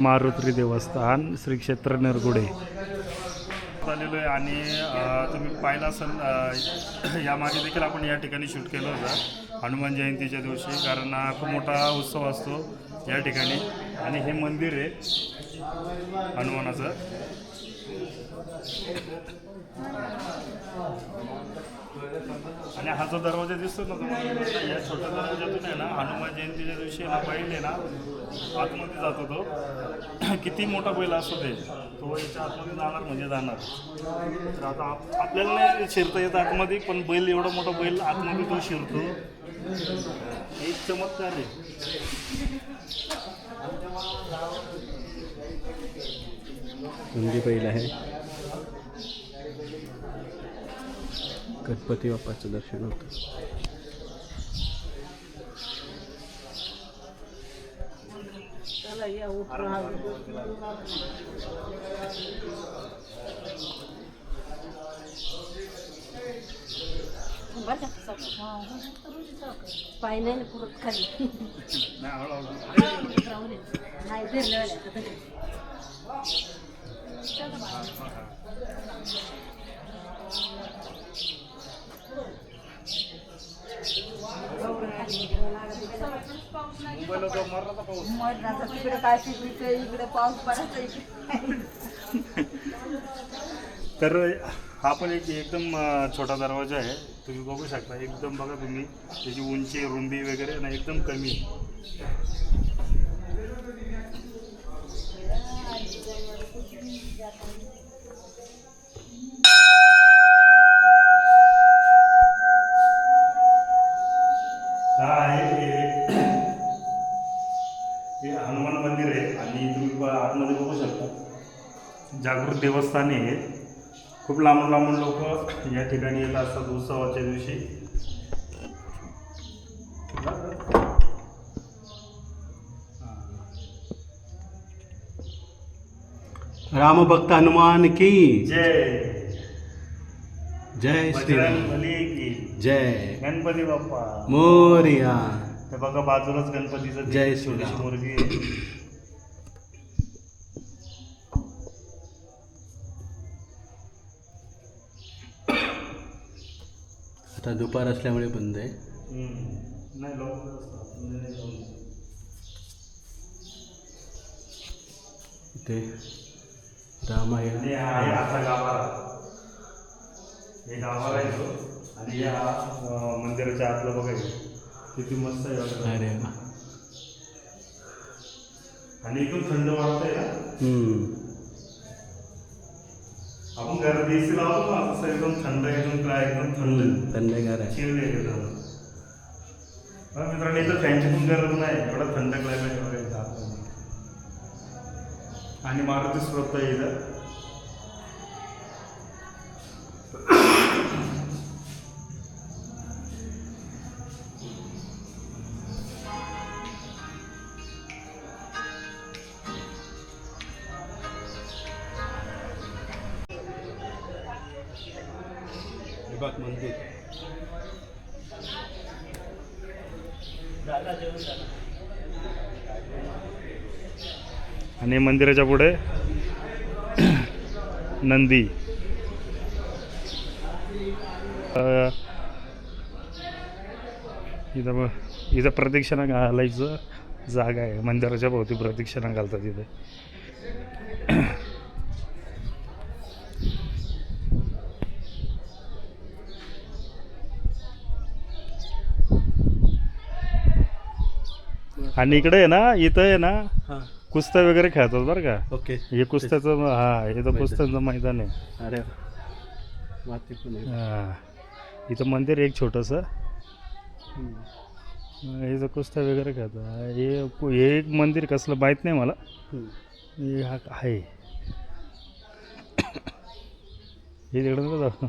मारुत्री देवस्थान श्री क्षेत्र निरगुडे आलेलो आहे आणि तुम्ही पाहिलं असेल यामागे देखील आपण या ठिकाणी शूट केलं होतं हनुमान जयंतीच्या दिवशी, कारण खूप मोठा उत्सव असतो या ठिकाणी आणि हे मंदिर आहे हनुमानाचं. आणि हा जो दरवाजा दिसतो ना तुम्हाला, या छोट्या दरवाजातून आहे ना हनुमान जयंतीच्या दिवशी ना बैल आहे ना आतमध्ये जातो. तो किती मोठा बैल असतो ते, तो याच्या आतमध्ये जाणार म्हणजे जाणार. तर आता आपल्याला नाही शिरता येत आतमध्ये, पण बैल एवढा मोठा बैल आतमध्ये तो शिरतो. एक चमत्कार आहे. बैल आहे. गणपती बाप्पाचं दर्शन होतं. पाय नाही पुरत खाली तिकडे काय इकडे पाऊस पडायचा. तर हा पण एक एकदम छोटा दरवाजा आहे, तुम्ही बघू शकता. एकदम बघा तुम्ही त्याची उंची रुंदी वगैरे ना एकदम कमी आहे. हे हनुमान मंदिर आहे आणि तुम्ही आतमध्ये बघू शकता जागृत देवस्थान आहे. खूप लांबून लांबून लोक या ठिकाणी येत असतात उत्सवाच्या दिवशी. रामभक्त हनुमान की जय. जय बजरंगबली की जय. गणपती बाप्पा मोरया. ते बघा बाजूलाच गणपतीचं जय छोटीशी श्रीराम. मुलगी आहे. आता दुपार असल्यामुळे बंद आहे. नाही इथे रामायण आणि हा आहे असा गाभारा. हे गाभारा आहे तो. आणि या मंदिराच्या आतलं बघायचं किती मस्त आहे बघा. अरे वा. आणि एकदम थंड वाटतंय ना. आपण घरात एसी लावतो ना, तसं एकदम थंड, एकदम काय एकदम थंड थंडगार आहे. चिल्ड आहे एकदम. मित्रांनो इथं फॅनची पण गरज नाही, एवढं थंड क्लायमेट वगैरे. आणि मारुती स्रोत आहे इथं. मंदिर आणि मंदिराच्या पुढे नंदी. इथं प्रदक्षिणा घालायचं जागा आहे. मंदिराच्या भोवती प्रदक्षिणा घालतात इथे. आणि इकडे आहे ना, इथं आहे ना कुस्त्या वगैरे खेळतात बरं का. ओके. हे कुस्त्याचं, हा इथं कुस्त्याचं मैदान आहे. अरे माती पण आहे. हां, इथं मंदिर एक छोटंसं. इथं कुस्त्या वगैरे खेळतात. हे एक मंदिर कसलं माहीत नाही मला. हे हा आहे हे तिकडं जाऊ.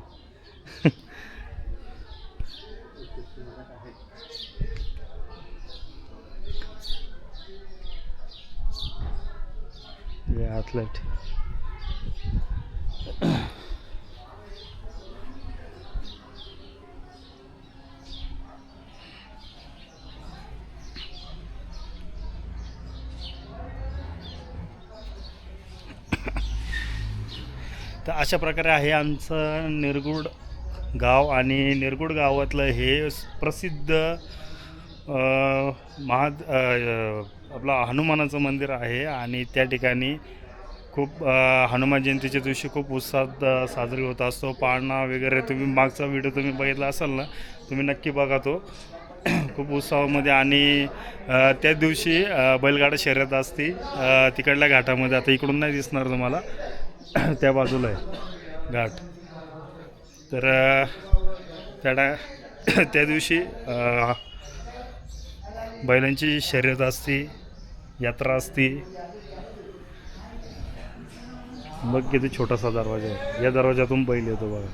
हे ॲथलेट. तर अशा प्रकारे आहे आमचं निरगुड गाव. आणि निरगुड गावातलं हे प्रसिद्ध आपला हनुमानाचं मंदिर आहे. आणि त्या ठिकाणी खूप हनुमान जयंतीच्या दिवशी खूप उत्साहात साजरी होत असतो. पाळणा वगैरे तुम्ही मागचा व्हिडिओ तुम्ही बघितला असाल ना, तुम्ही नक्की बघा तो. खूप उत्साहामध्ये. आणि त्या दिवशी बैलगाडा शर्यत असते तिकडल्या घाटामध्ये. आता इकडून नाही दिसणार तुम्हाला, त्या बाजूला आहे घाट. तर त्या दिवशी बैलांची शर्यत असते, यात्रा असते. बघ किती छोटासा दरवाजा आहे, या दरवाजातून बैल येतो बघा.